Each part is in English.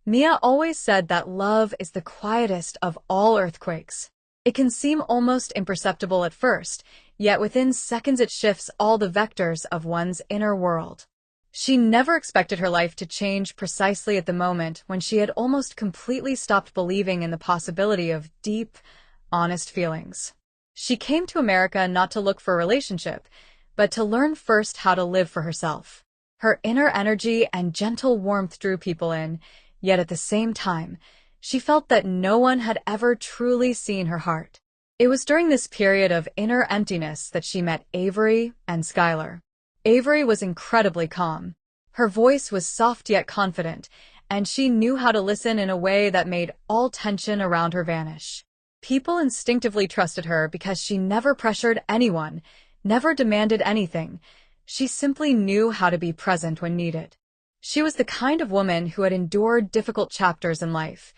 Mia always said that love is the quietest of all earthquakes. It can seem almost imperceptible at first, yet within seconds it shifts all the vectors of one's inner world. She never expected her life to change precisely at the moment when she had almost completely stopped believing in the possibility of deep, honest feelings. She came to America not to look for a relationship, but to learn first how to live for herself. Her inner energy and gentle warmth drew people in, yet at the same time, she felt that no one had ever truly seen her heart. It was during this period of inner emptiness that she met Avery and Skylar. Avery was incredibly calm. Her voice was soft yet confident, and she knew how to listen in a way that made all tension around her vanish. People instinctively trusted her because she never pressured anyone, never demanded anything. She simply knew how to be present when needed. She was the kind of woman who had endured difficult chapters in life,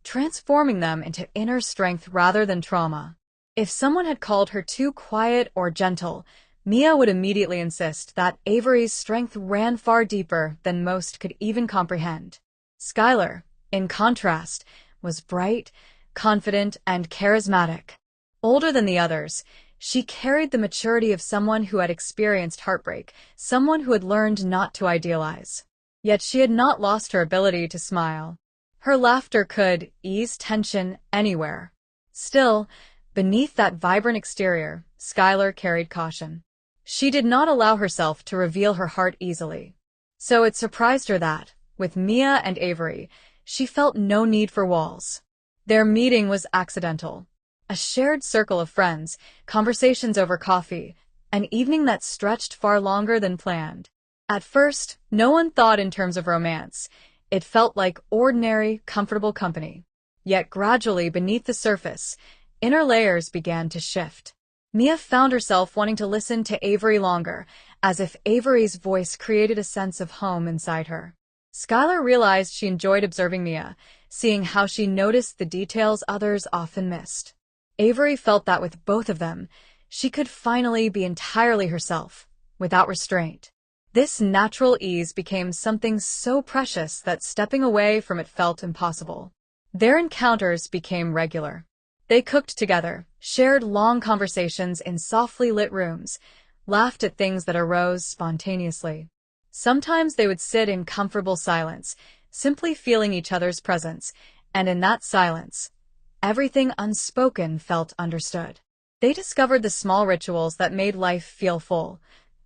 transforming them into inner strength rather than trauma. If someone had called her too quiet or gentle, Mia would immediately insist that Avery's strength ran far deeper than most could even comprehend. Skylar, in contrast, was bright, confident, and charismatic. Older than the others, she carried the maturity of someone who had experienced heartbreak, someone who had learned not to idealize. Yet she had not lost her ability to smile. Her laughter could ease tension anywhere. Still, beneath that vibrant exterior, Skylar carried caution. She did not allow herself to reveal her heart easily. So it surprised her that, with Mia and Avery, she felt no need for walls. Their meeting was accidental. A shared circle of friends, conversations over coffee, an evening that stretched far longer than planned. At first, no one thought in terms of romance. It felt like ordinary, comfortable company. Yet gradually, beneath the surface, inner layers began to shift. Mia found herself wanting to listen to Avery longer, as if Avery's voice created a sense of home inside her. Skylar realized she enjoyed observing Mia, seeing how she noticed the details others often missed. Avery felt that with both of them, she could finally be entirely herself, without restraint. This natural ease became something so precious that stepping away from it felt impossible. Their encounters became regular. They cooked together, shared long conversations in softly lit rooms, laughed at things that arose spontaneously. Sometimes they would sit in comfortable silence, simply feeling each other's presence, and in that silence, everything unspoken felt understood. They discovered the small rituals that made life feel full.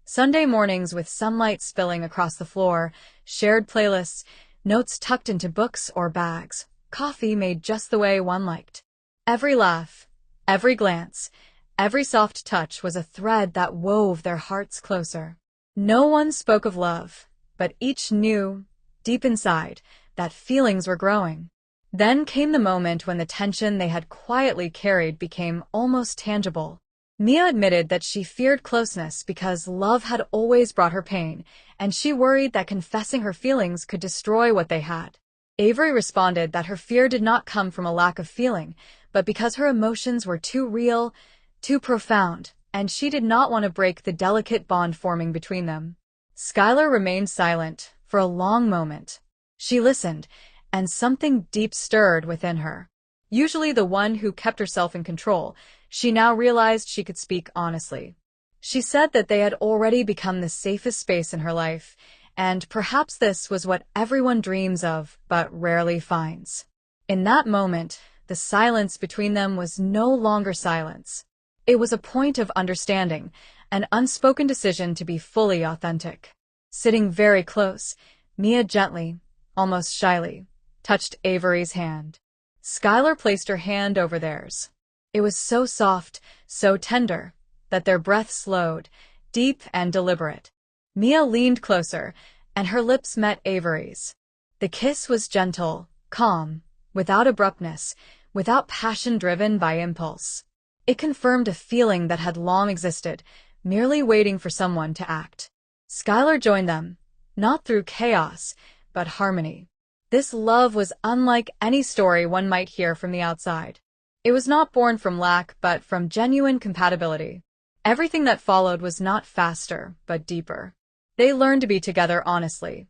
Sunday mornings with sunlight spilling across the floor, shared playlists, notes tucked into books or bags, coffee made just the way one liked. Every laugh, every glance, every soft touch was a thread that wove their hearts closer. No one spoke of love, but each knew, deep inside, that feelings were growing. Then came the moment when the tension they had quietly carried became almost tangible. Mia admitted that she feared closeness because love had always brought her pain, and she worried that confessing her feelings could destroy what they had. Avery responded that her fear did not come from a lack of feeling, but because her emotions were too real, too profound, and she did not want to break the delicate bond forming between them. Skylar remained silent for a long moment. She listened, and something deep stirred within her. Usually the one who kept herself in control, she now realized she could speak honestly. She said that they had already become the safest space in her life, and perhaps this was what everyone dreams of but rarely finds. In that moment, the silence between them was no longer silence. It was a point of understanding, an unspoken decision to be fully authentic. Sitting very close, Mia gently, almost shyly, touched Avery's hand. Skylar placed her hand over theirs. It was so soft, so tender, that their breath slowed, deep and deliberate. Mia leaned closer, and her lips met Avery's. The kiss was gentle, calm, without abruptness, without passion driven by impulse. It confirmed a feeling that had long existed, merely waiting for someone to act. Skylar joined them, not through chaos, but harmony. This love was unlike any story one might hear from the outside. It was not born from lack, but from genuine compatibility. Everything that followed was not faster, but deeper. They learned to be together honestly,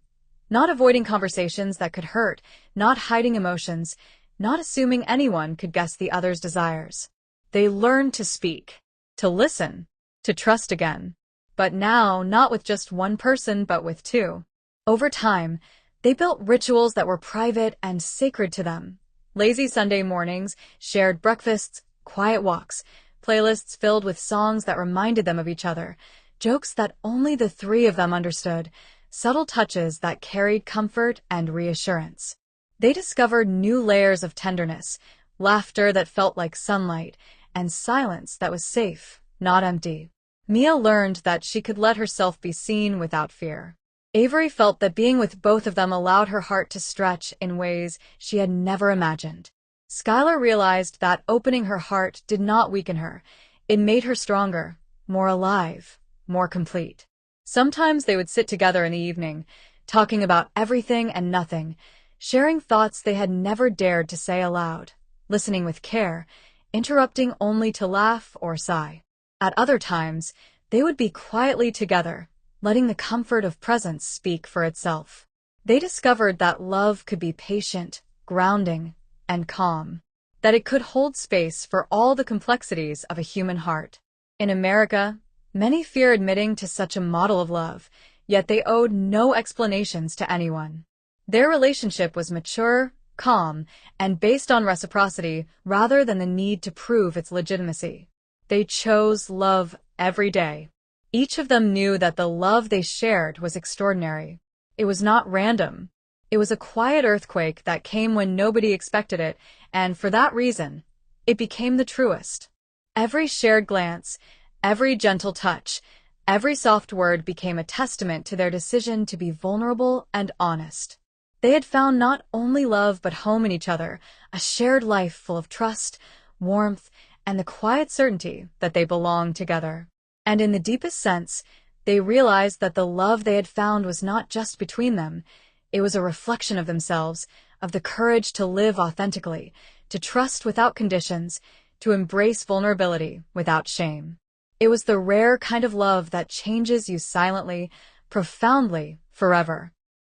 Not avoiding conversations that could hurt, not hiding emotions, not assuming anyone could guess the other's desires. They learned to speak, to listen, to trust again. But now, not with just one person, but with two. Over time, they built rituals that were private and sacred to them. Lazy Sunday mornings, shared breakfasts, quiet walks, playlists filled with songs that reminded them of each other, jokes that only the three of them understood, subtle touches that carried comfort and reassurance. They discovered new layers of tenderness, laughter that felt like sunlight, and silence that was safe, not empty. Mia learned that she could let herself be seen without fear. Avery felt that being with both of them allowed her heart to stretch in ways she had never imagined. Skylar realized that opening her heart did not weaken her. It made her stronger, more alive, more complete. Sometimes they would sit together in the evening, talking about everything and nothing, sharing thoughts they had never dared to say aloud, listening with care, interrupting only to laugh or sigh. At other times, they would be quietly together, letting the comfort of presence speak for itself. They discovered that love could be patient, grounding, and calm, that it could hold space for all the complexities of a human heart. In America, many fear admitting to such a model of love, yet they owed no explanations to anyone. Their relationship was mature, calm, and based on reciprocity rather than the need to prove its legitimacy. They chose love every day. Each of them knew that the love they shared was extraordinary. It was not random. It was a quiet earthquake that came when nobody expected it, and for that reason, it became the truest. Every shared glance, every gentle touch, every soft word became a testament to their decision to be vulnerable and honest. They had found not only love but home in each other, a shared life full of trust, warmth, and the quiet certainty that they belonged together. And in the deepest sense, they realized that the love they had found was not just between them. It was a reflection of themselves, of the courage to live authentically, to trust without conditions, to embrace vulnerability without shame. It was the rare kind of love that changes you silently, profoundly, forever.